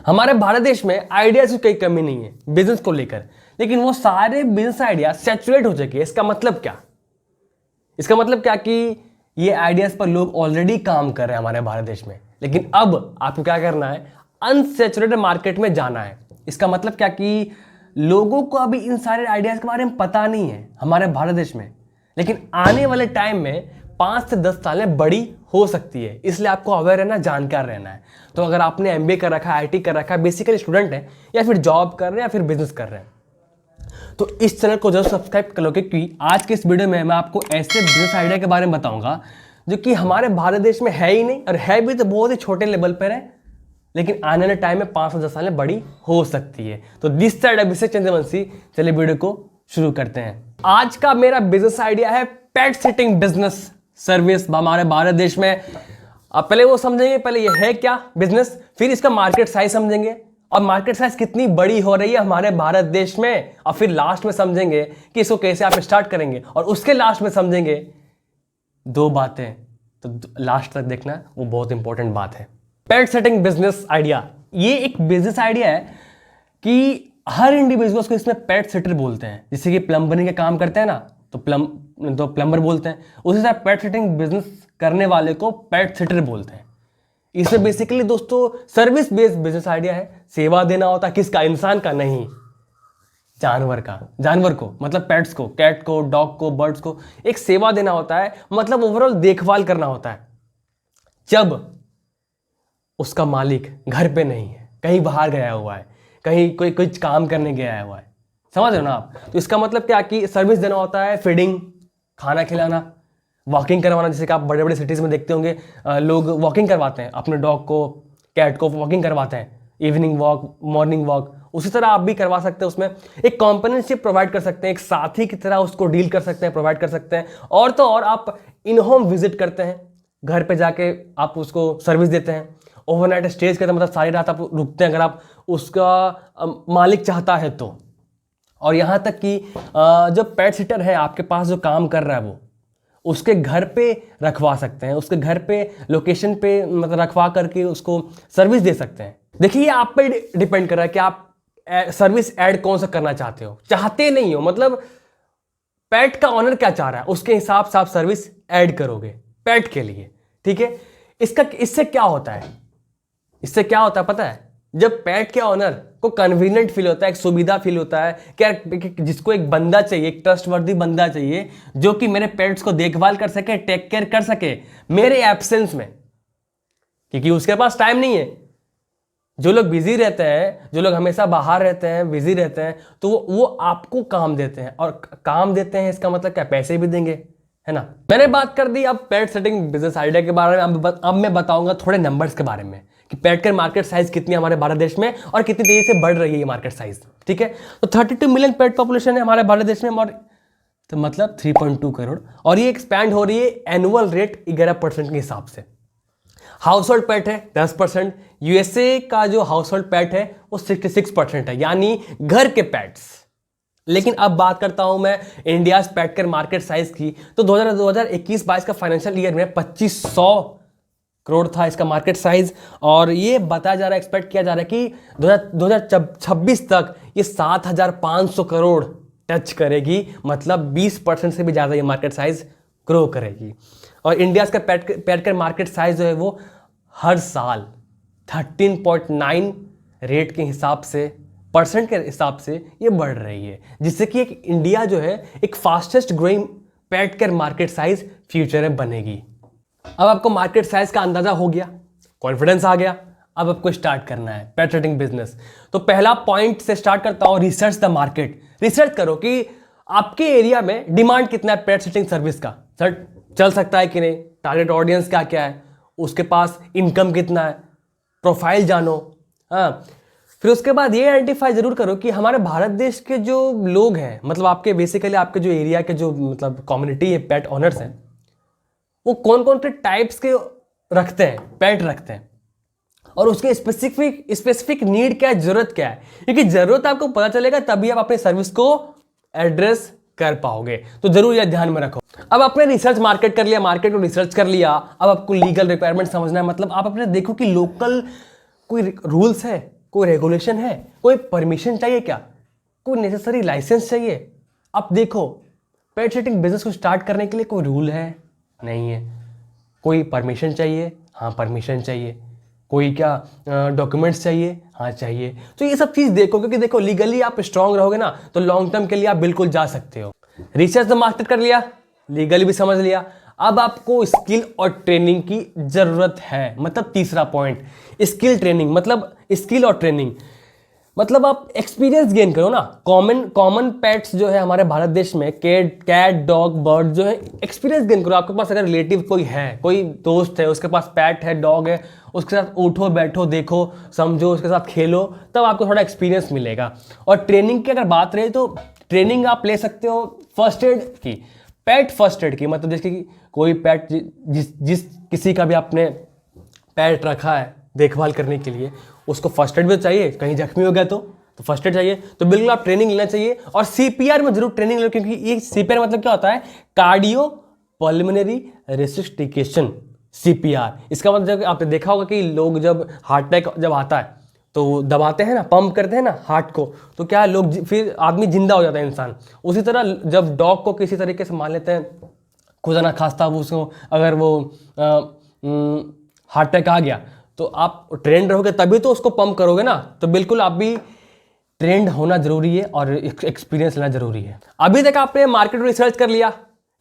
हमारे भारत देश में आइडियाज की कोई कमी नहीं है बिजनेस को लेकर, लेकिन वो सारे बिजनेस आइडिया सैचुरेट हो चुके हैं। इसका मतलब क्या? इसका मतलब क्या कि ये आइडियाज पर लोग ऑलरेडी काम कर रहे हैं हमारे भारत देश में, लेकिन अब आपको क्या करना है, अनसैचुरेटेड मार्केट में जाना है। इसका मतलब क्या कि लोगों को अभी इन सारे आइडियाज के बारे में पता नहीं है हमारे भारत देश में, लेकिन आने वाले टाइम में 5 से 10 साल में बड़ी हो सकती है। इसलिए आपको अवेयर रहना, जानकार रहना है। तो अगर आपने एमबीए कर रखा है, आईटी कर रखा है, बेसिकली स्टूडेंट है या फिर जॉब कर रहे हैं या फिर बिजनेस कर रहे हैं, तो इस चैनल को जरूर सब्सक्राइब कर लो, क्योंकि आज के इस वीडियो में मैं आपको ऐसे बिजनेस आइडिया के बारे में बताऊंगा जो कि हमारे भारत देश में है ही नहीं, और है भी तो बहुत ही छोटे लेवल पर है, लेकिन आने वाले टाइम में 5 से 10 साल में बड़ी हो सकती है। तो दिस साइड अभिषेक चंद्रवंशी, चलिए वीडियो को शुरू करते हैं। आज का मेरा बिजनेस आइडिया है पेट सिटिंग बिजनेस सर्विस हमारे भारत देश में। अब पहले वो समझेंगे, पहले ये है क्या बिजनेस, फिर इसका मार्केट साइज समझेंगे और मार्केट साइज कितनी बड़ी हो रही है हमारे भारत देश में, और फिर लास्ट में समझेंगे कि इसको कैसे आप स्टार्ट करेंगे, और उसके लास्ट में समझेंगे 2 बातें। तो लास्ट तक देखना, वो बहुत इंपॉर्टेंट बात है। पेट सेटिंग बिजनेस आइडिया, ये एक बिजनेस आइडिया है कि हर इंडिविजुअल्स को इसमें पेट सिटर बोलते हैं। जैसे कि प्लम्बरिंग का काम करते हैं ना, तो प्लम्बर बोलते हैं, उसी तरह पेट सिटिंग बिजनेस करने वाले को पेट सिटर बोलते हैं। इसमें बेसिकली दोस्तों सर्विस बेस्ड बिजनेस आइडिया है। सेवा देना होता है किसका? इंसान का नहीं, जानवर का। जानवर को मतलब पेट्स को, कैट को, डॉग को, बर्ड्स को एक सेवा देना होता है, मतलब ओवरऑल देखभाल करना होता है। जब उसका मालिक घर पे नहीं है, कहीं बाहर गया हुआ है, कहीं कोई काम करने गया हुआ है, समझ रहे हो ना आप? तो इसका मतलब क्या कि सर्विस देना होता है, फीडिंग, खाना खिलाना, वॉकिंग करवाना। जैसे कि आप बड़े बड़े सिटीज़ में देखते होंगे, लोग वॉकिंग करवाते हैं अपने डॉग को, कैट को वॉकिंग करवाते हैं, इवनिंग वॉक, मॉर्निंग वॉक। उसी तरह आप भी करवा सकते हैं। उसमें एक कॉम्पेनियनशिप प्रोवाइड कर सकते हैं, एक साथी की तरह उसको डील कर सकते हैं, प्रोवाइड कर सकते हैं। और तो और आप इन होम विजिट करते हैं, घर पे जाके आप उसको सर्विस देते हैं। ओवरनाइट स्टेज करते हैं, मतलब सारी रात आप रुकते हैं अगर आप उसका मालिक चाहता है तो। और यहाँ तक कि जो पेट सिटर है आपके पास जो काम कर रहा है, वो उसके घर पे रखवा सकते हैं, उसके घर पे लोकेशन पे मतलब रखवा करके उसको सर्विस दे सकते हैं। देखिए ये आप पे डिपेंड कर रहा है कि आप सर्विस ऐड कौन सा करना चाहते हो। चाहते नहीं हो, मतलब पेट का ऑनर क्या चाह रहा है उसके हिसाब से आप सर्विस ऐड करोगे पेट के लिए, ठीक है। इससे क्या होता है, इससे क्या होता है पता है? जब पेट के ऑनर को कन्वीनियंट फील होता है, एक सुविधा फील होता है कि जिसको एक बंदा चाहिए, एक ट्रस्टवर्दी बंदा चाहिए जो कि मेरे पेट्स को देखभाल कर सके, टेक केयर कर सके मेरे एब्सेंस में, क्योंकि उसके पास टाइम नहीं है। जो लोग बिजी रहते हैं, जो लोग हमेशा बाहर रहते हैं, बिजी रहते हैं, तो वो आपको काम देते हैं, और काम देते हैं इसका मतलब क्या? पैसे भी देंगे, है ना। मैंने बात कर दी अब पेट सेटिंग बिजनेस आइडिया के बारे में। अब मैं बताऊंगा थोड़े नंबर्स के बारे में कि पेट के मार्केट साइज कितनी है हमारे भारत देश में और कितनी तेजी से बढ़ रही है ये मार्केट साइज, ठीक है। तो 32 मिलियन पेट पॉपुलेशन है हमारे भारत देश में, और तो मतलब 3.2 करोड़, और ये एक्सपैंड हो रही है एनुअल रेट 11% के हिसाब से। हाउस होल्ड पेट है 10%। यूएसए का जो हाउस होल्ड पेट है वो 66% है, यानी घर के पेट्स। लेकिन अब बात करता हूं मैं India pet care market size की, तो 2021-22 का फाइनेंशियल ईयर में 2500 करोड़ था इसका मार्केट साइज, और ये बताया जा रहा है, एक्सपेक्ट किया जा रहा है कि 2026 तक ये 7500 करोड़ टच करेगी, मतलब 20% से भी ज़्यादा ये मार्केट साइज ग्रो करेगी। और इंडिया का पेट केयर मार्केट साइज जो है वो हर साल 13.9 रेट के हिसाब से, परसेंट के हिसाब से ये बढ़ रही है, जिससे कि एक इंडिया जो है एक fastest growing pet care market size future में बनेगी। अब आपको मार्केट साइज का अंदाजा हो गया, कॉन्फिडेंस आ गया, अब आपको स्टार्ट करना है पेट सेटिंग बिजनेस। तो पहला पॉइंट से स्टार्ट करता हूं, रिसर्च द मार्केट। रिसर्च करो कि आपके एरिया में डिमांड कितना है पेट सेटिंग सर्विस का, सर चल सकता है कि नहीं, टारगेट ऑडियंस क्या क्या है, उसके पास इनकम कितना है, प्रोफाइल जानो। हाँ, फिर उसके बाद ये आइडेंटिफाई जरूर करो कि हमारे भारत देश के जो लोग हैं, मतलब आपके बेसिकली आपके जो एरिया के जो मतलब कम्युनिटी है, पेट ऑनर्स हैं, वो कौन कौन से टाइप्स के रखते हैं, पेट रखते हैं, और उसके स्पेसिफिक नीड क्या है, जरूरत क्या है। क्योंकि जरूरत आपको पता चलेगा तभी आप अपने सर्विस को एड्रेस कर पाओगे। तो जरूर यह ध्यान में रखो। अब आपने रिसर्च मार्केट कर लिया, मार्केट को रिसर्च कर लिया, अब आपको लीगल रिक्वायरमेंट समझना है, मतलब आप अपने देखो कि लोकल कोई रूल्स है कोई रेगुलेशन है, कोई परमिशन चाहिए क्या, कोई नेसेसरी लाइसेंस चाहिए? अब देखो, पेट सिटिंग बिजनेस को स्टार्ट करने के लिए कोई रूल है? नहीं है। कोई परमिशन चाहिए? हाँ परमिशन चाहिए। कोई क्या डॉक्यूमेंट्स चाहिए? हाँ चाहिए। तो ये सब चीज़ देखो, क्योंकि देखो लीगली आप स्ट्रांग रहोगे ना तो लॉन्ग टर्म के लिए आप बिल्कुल जा सकते हो। रिसर्च द मार्केट कर लिया, लीगली भी समझ लिया, अब आपको स्किल और ट्रेनिंग की जरूरत है। मतलब तीसरा पॉइंट, स्किल ट्रेनिंग, मतलब स्किल और ट्रेनिंग मतलब आप एक्सपीरियंस गेन करो ना। कॉमन पेट्स जो है हमारे भारत देश में, कैट डॉग बर्ड जो है, एक्सपीरियंस गेन करो। आपके पास अगर रिलेटिव कोई है, कोई दोस्त है, उसके पास पेट है, डॉग है, उसके साथ उठो बैठो, देखो समझो, उसके साथ खेलो, तब आपको थोड़ा एक्सपीरियंस मिलेगा। और ट्रेनिंग की अगर बात रहे तो ट्रेनिंग आप ले सकते हो फर्स्ट एड की, पेट फर्स्ट एड की। मतलब जैसे कि कोई पेट जिस किसी का भी आपने पेट रखा है देखभाल करने के लिए, उसको फर्स्ट एड भी चाहिए, कहीं जख्मी हो गया तो फर्स्ट एड चाहिए, तो बिल्कुल आप ट्रेनिंग लेना चाहिए। और सीपीआर में जरूर ट्रेनिंग लो, क्योंकि ये सीपीआर मतलब क्या होता है, कार्डियो पल्मोनरी रेसिस्टिकेशन, सीपीआर। इसका मतलब आपने देखा होगा कि लोग जब हार्ट अटैक जब आता है तो दबाते हैं ना, पंप करते हैं ना हार्ट को, तो क्या लोग फिर आदमी जिंदा हो जाता है इंसान। उसी तरह जब डॉग को किसी तरीके से मान लेते हैं, खुदा ना खास्ता उसको अगर वो हार्ट अटैक आ गया, तो आप ट्रेंड रहोगे तभी तो उसको पंप करोगे ना। तो बिल्कुल आप भी ट्रेंड होना जरूरी है और एक्सपीरियंस लेना जरूरी है। अभी तक आपने मार्केट रिसर्च कर लिया,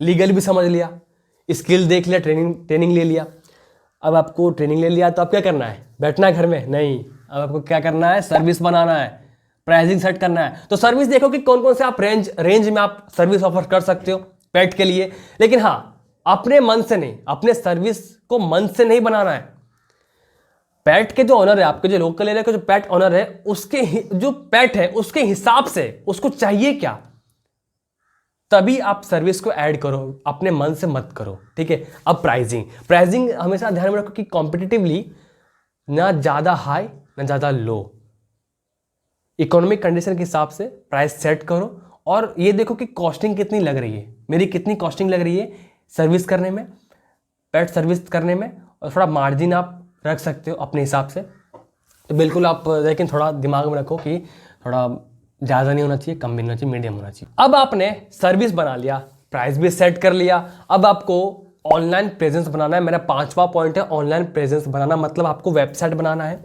लीगल भी समझ लिया, स्किल देख लिया, ट्रेनिंग ले लिया। अब आपको ट्रेनिंग ले लिया तो अब क्या करना है, बैठना है घर में? नहीं, अब आपको क्या करना है, सर्विस बनाना है, प्राइसिंग सेट करना है। तो सर्विस देखो कि कौन कौन से आप रेंज में आप सर्विस ऑफर कर सकते हो पेट के लिए। लेकिन हाँ, अपने मन से नहीं, अपने सर्विस को मन से नहीं बनाना है। पेट के जो ऑनर है, आपके जो लोकल एरिया के जो पेट ऑनर है, उसके जो पेट है उसके हिसाब से उसको चाहिए क्या, तभी आप सर्विस को ऐड करो, अपने मन से मत करो। ठीक है। अब प्राइसिंग हमेशा ध्यान में रखो कि कॉम्पिटिटिवली ना ज़्यादा हाई ना ज़्यादा लो, इकोनॉमिक कंडीशन के हिसाब से प्राइस सेट करो। और ये देखो कि कॉस्टिंग कितनी लग रही है, मेरी कितनी कॉस्टिंग लग रही है सर्विस करने में, पेट सर्विस करने में, और थोड़ा मार्जिन आप रख सकते हो अपने हिसाब से। तो बिल्कुल आप लेकिन थोड़ा दिमाग में रखो कि थोड़ा ज़्यादा नहीं होना चाहिए, कम भी नहीं होना चाहिए, मीडियम होना चाहिए। अब आपने सर्विस बना लिया, प्राइस भी सेट कर लिया, अब आपको ऑनलाइन प्रेजेंस बनाना है। मेरा 5वां पॉइंट है ऑनलाइन प्रेजेंस बनाना। मतलब आपको वेबसाइट बनाना है,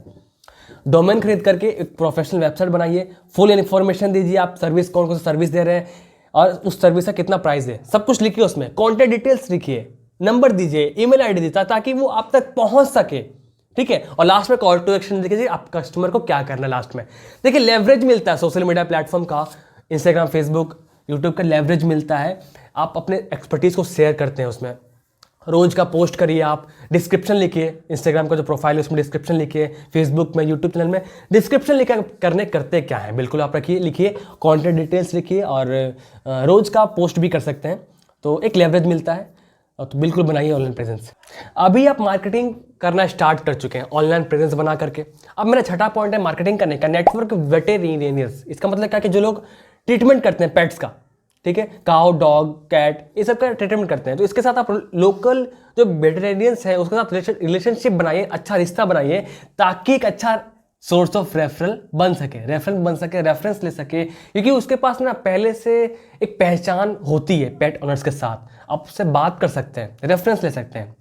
डोमेन खरीद करके एक प्रोफेशनल वेबसाइट बनाइए, फुल इन्फॉर्मेशन दीजिए, आप सर्विस कौन कौन सी सर्विस दे रहे हैं और उस सर्विस का कितना प्राइस है, सब कुछ लिखिए उसमें, कॉन्टैक्ट डिटेल्स लिखिए, नंबर दीजिए, ईमेल आईडी दीजिए, ताकि वो आप तक पहुंच सके। ठीक है। और लास्ट में कॉल टू एक्शन देखिए, आप कस्टमर को क्या करना है लास्ट में। देखिए लेवरेज मिलता है सोशल मीडिया प्लेटफॉर्म का, इंस्टाग्राम, फेसबुक, यूट्यूब का लेवरेज मिलता है। आप अपने एक्सपर्टीज को शेयर करते हैं उसमें, रोज का पोस्ट करिए, आप डिस्क्रिप्शन लिखिए, इंस्टाग्राम का जो प्रोफाइल है उसमें डिस्क्रिप्शन लिखिए, फेसबुक में, यूट्यूब चैनल में डिस्क्रिप्शन लिखा करते क्या है बिल्कुल आप रखिए, लिखिए, कॉन्टेंट डिटेल्स लिखिए, और रोज का पोस्ट भी कर सकते हैं, तो एक लेवरेज मिलता है। तो बिल्कुल बनाइए ऑनलाइन प्रेजेंस। अभी आप मार्केटिंग करना स्टार्ट कर चुके हैं ऑनलाइन प्रेजेंस बना करके। अब मेरा छठा पॉइंट है मार्केटिंग करने का, नेटवर्क वेटेरिनियर्स। इसका मतलब क्या कि जो लोग ट्रीटमेंट करते हैं पेट्स का, ठीक है, काउ, डॉग, कैट, ये सब का ट्रीटमेंट करते हैं, तो इसके साथ आप लोकल जो वेटेरिनियंस है उसके साथ रिलेशनशिप बनाइए, अच्छा रिश्ता बनाइए, ताकि एक अच्छा सोर्स ऑफ रेफरल बन सके, रेफरेंस ले सके, क्योंकि उसके पास ना पहले से एक पहचान होती है पेट ओनर्स के साथ, आप उससे बात कर सकते हैं, रेफरेंस ले सकते हैं।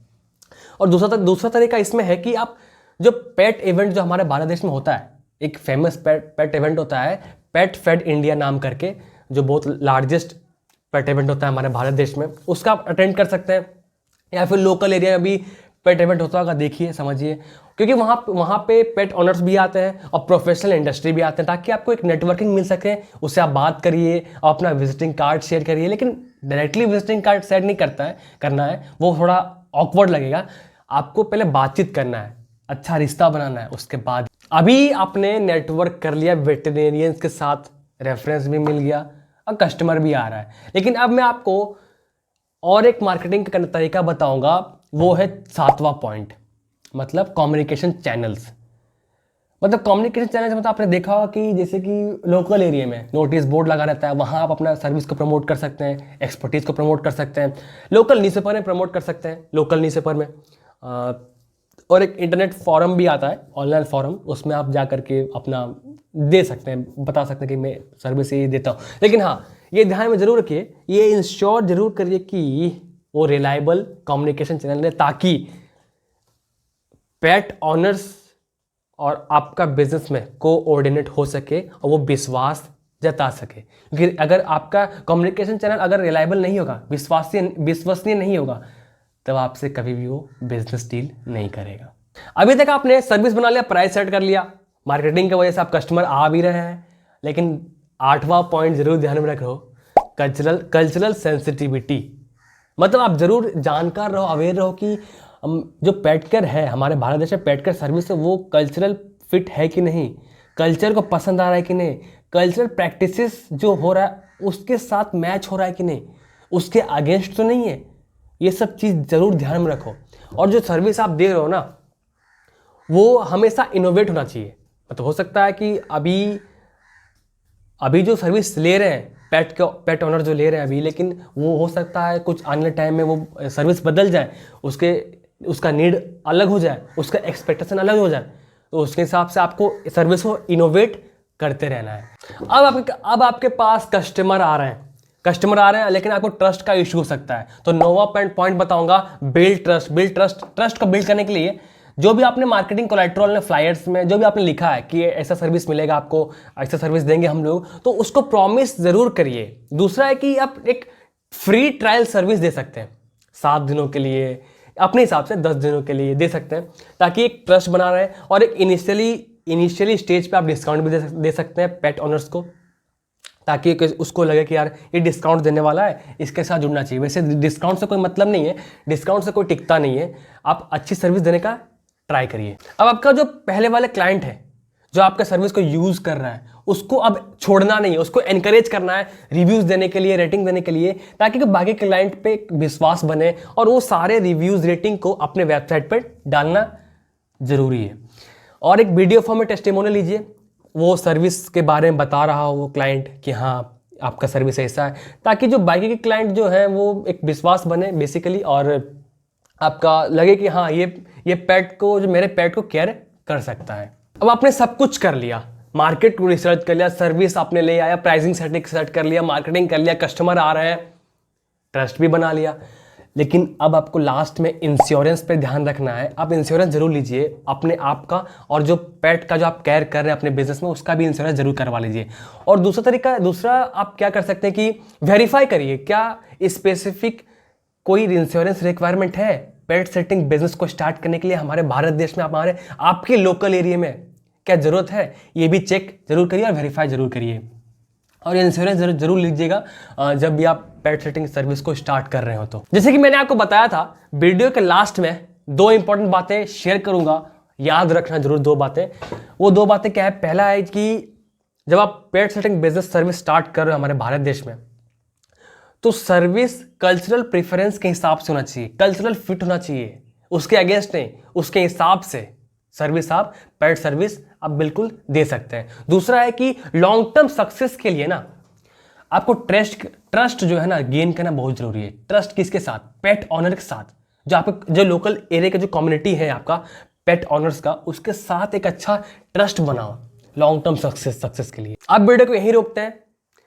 और दूसरा तरीका इसमें है कि आप जो पेट इवेंट जो हमारे भारत देश में होता है, एक फेमस पेट इवेंट होता है पेट फेड इंडिया नाम करके, जो बहुत लार्जेस्ट पेट इवेंट होता है हमारे भारत देश में, उसका आप अटेंड कर सकते हैं। या फिर लोकल एरिया में भी पेट इवेंट होता होगा, देखिए समझिए, क्योंकि वहाँ पे पेट ऑनर्स भी आते हैं और प्रोफेशनल इंडस्ट्री भी आते हैं, ताकि आपको एक नेटवर्किंग मिल सके, उससे आप बात करिए, अपना विजिटिंग कार्ड शेयर करिए। लेकिन डायरेक्टली विजिटिंग कार्ड शेयर नहीं करना है, वो थोड़ा ऑकवर्ड लगेगा। आपको पहले बातचीत करना है, अच्छा रिश्ता बनाना है, उसके बाद। अभी आपने नेटवर्क कर लिया वेटेरिनियंस के साथ, रेफरेंस भी मिल गया और कस्टमर भी आ रहा है। लेकिन अब मैं आपको और एक मार्केटिंग का तरीका बताऊंगा, वो है 7वां पॉइंट, मतलब कम्युनिकेशन चैनल्स। मतलब कम्युनिकेशन चैनल्स मतलब आपने देखा होगा कि जैसे कि लोकल एरिया में नोटिस बोर्ड लगा रहता है, वहाँ आप अपना सर्विस को प्रमोट कर सकते हैं, एक्सपर्टीज को प्रमोट कर सकते हैं, लोकल न्यूज़पेपर में प्रमोट कर सकते हैं, लोकल न्यूज़पेपर में और एक इंटरनेट फॉरम भी आता है, ऑनलाइन फॉरम, उसमें आप जा करके अपना दे सकते हैं, बता सकते हैं कि मैं सर्विस ये देता हूँ। लेकिन हाँ, ये ध्यान में जरूर रखिए, ये इंश्योर जरूर करिए कि वो रिलायबल कम्युनिकेशन चैनल है, ताकि पेट ऑनर्स और आपका बिजनेस में कोऑर्डिनेट हो सके और वो विश्वास जता सके। क्योंकि अगर आपका कम्युनिकेशन चैनल अगर रिलायबल नहीं होगा, विश्वसनीय नहीं होगा, तब आपसे कभी भी वो बिजनेस डील नहीं करेगा। अभी तक आपने सर्विस बना लिया, प्राइस सेट कर लिया, मार्केटिंग की वजह से आप कस्टमर आ भी रहे हैं, लेकिन 8वां पॉइंट जरूर ध्यान में रखो, कल्चरल सेंसिटिविटी। मतलब आप जरूर जानकार रहो, अवेयर रहो कि जो पेट केयर है हमारे भारत देश में, पेट केयर सर्विस है, वो कल्चरल फिट है कि नहीं, कल्चर को पसंद आ रहा है कि नहीं, कल्चरल प्रैक्टिसेस जो हो रहा है उसके साथ मैच हो रहा है कि नहीं, उसके अगेंस्ट तो नहीं है। ये सब चीज़ जरूर ध्यान में रखो। और जो सर्विस आप दे रहे हो ना, वो हमेशा इनोवेट होना चाहिए। मतलब हो सकता है कि अभी जो सर्विस ले रहे हैं पेट ओनर जो ले रहे हैं अभी, लेकिन वो हो सकता है कुछ आने टाइम में वो सर्विस बदल जाए, उसका नीड अलग हो जाए, उसका एक्सपेक्टेशन अलग हो जाए, तो उसके हिसाब से आपको सर्विस को इनोवेट करते रहना है। अब आपके पास कस्टमर आ रहे हैं, लेकिन आपको ट्रस्ट का इश्यू हो सकता है। तो 9वां पॉइंट बताऊंगा, बिल्ड ट्रस्ट को बिल्ड करने के लिए जो भी आपने मार्केटिंग कोलैटरल में, फ्लायर्स में जो भी आपने लिखा है कि ऐसा सर्विस मिलेगा आपको, ऐसा सर्विस देंगे हम लोग, तो उसको प्रॉमिस जरूर करिए। दूसरा है कि आप एक फ्री ट्रायल सर्विस दे सकते हैं 7 दिनों के लिए, अपने हिसाब से 10 दिनों के लिए दे सकते हैं, ताकि एक ट्रस्ट बना रहे। और एक इनिशियली स्टेज पे आप डिस्काउंट भी दे सकते हैं पेट ओनर्स को, ताकि उसको लगे कि यार ये डिस्काउंट देने वाला है, इसके साथ जुड़ना चाहिए। वैसे डिस्काउंट से कोई मतलब नहीं है, डिस्काउंट से कोई टिकता नहीं है, आप अच्छी सर्विस देने का ट्राई करिए। अब आपका जो पहले वाले क्लाइंट है, जो आपका सर्विस को यूज कर रहा है, उसको अब छोड़ना नहीं है, उसको एनकरेज करना है रिव्यूज देने के लिए, रेटिंग देने के लिए, ताकि बाकी क्लाइंट पे विश्वास बने और वो सारे रिव्यूज रेटिंग को अपने वेबसाइट पर डालना जरूरी है। और एक वीडियो फॉर्म में टेस्टिमोनियल लीजिए, वो सर्विस के बारे में बता रहा हो वो क्लाइंट कि हाँ आपका सर्विस ऐसा है, ताकि जो बाकी के क्लाइंट जो है वो एक विश्वास बने बेसिकली, और आपका लगे कि हाँ ये पेट को, जो मेरे पेट को केयर कर सकता है। अब आपने सब कुछ कर लिया, मार्केट को रिसर्च कर लिया, सर्विस आपने ले आया, प्राइसिंग सेट कर लिया, मार्केटिंग कर लिया, कस्टमर आ रहे हैं, ट्रस्ट भी बना लिया, लेकिन अब आपको लास्ट में इंश्योरेंस पे ध्यान रखना है। आप इंश्योरेंस जरूर लीजिए अपने आप का, और जो पेट का जो आप केयर कर रहे हैं अपने बिजनेस में, उसका भी इंश्योरेंस जरूर करवा लीजिए। और दूसरा आप क्या कर सकते हैं कि वेरीफाई करिए क्या स्पेसिफिक कोई इंश्योरेंस रिक्वायरमेंट है पेट सेटिंग बिजनेस को स्टार्ट करने के लिए हमारे भारत देश में, आपके लोकल एरिया में क्या जरूरत है, ये भी चेक जरूर करिए और वेरीफाई जरूर करिए। और इंश्योरेंस जरूर लीजिएगा जब भी आप पेट सेटिंग सर्विस को स्टार्ट कर रहे हो। तो जैसे कि मैंने आपको बताया था, वीडियो के लास्ट में 2 इंपॉर्टेंट बातें शेयर करूंगा, याद रखना जरूर 2 बातें। वो 2 बातें क्या है? पहला है कि जब आप पेट सेटिंग बिजनेस सर्विस स्टार्ट कर रहे हो हमारे भारत देश में, तो सर्विस कल्चरल प्रेफरेंस के हिसाब से होना चाहिए, कल्चरल फिट होना चाहिए, उसके अगेंस्ट नहीं, उसके हिसाब से सर्विस आप पेट सर्विस आप बिल्कुल दे सकते हैं। दूसरा है कि लॉन्ग टर्म सक्सेस के लिए ना आपको ट्रस्ट जो है ना गेन करना बहुत जरूरी है। ट्रस्ट किसके साथ? पेट ऑनर के साथ, जो लोकल एरिया का जो कम्युनिटी है आपका पेट ऑनर्स का, उसके साथ एक अच्छा ट्रस्ट बनाओ लॉन्ग टर्म सक्सेस के लिए। आप वीडियो को यहीं रोकते हैं।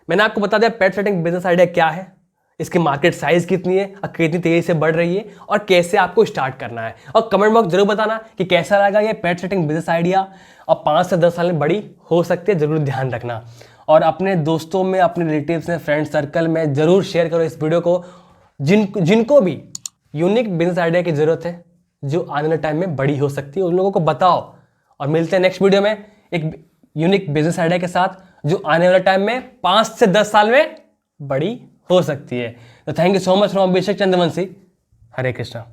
मैंने आपको बता दिया पेट सेटिंग बिजनेस आइडिया क्या है, इसकी मार्केट साइज कितनी है और कितनी तेजी से बढ़ रही है, और कैसे आपको स्टार्ट करना है। और कमेंट बॉक्स जरूर बताना कि कैसा लगा ये पेट सेटिंग बिजनेस आइडिया, और 5 से 10 साल में बड़ी हो सकती है, जरूर ध्यान रखना। और अपने दोस्तों में, अपने रिलेटिव्स में, फ्रेंड सर्कल में जरूर शेयर करो इस वीडियो को, जिनको भी यूनिक बिजनेस आइडिया की जरूरत है, जो आने वाले टाइम में बड़ी हो सकती है, उन लोगों को बताओ। और मिलते हैं नेक्स्ट वीडियो में एक यूनिक बिजनेस आइडिया के साथ, जो आने वाले टाइम में 5 से 10 साल में बड़ी हो सकती है। तो thank you so much from Abhishek Chandravanshi. Hare Krishna.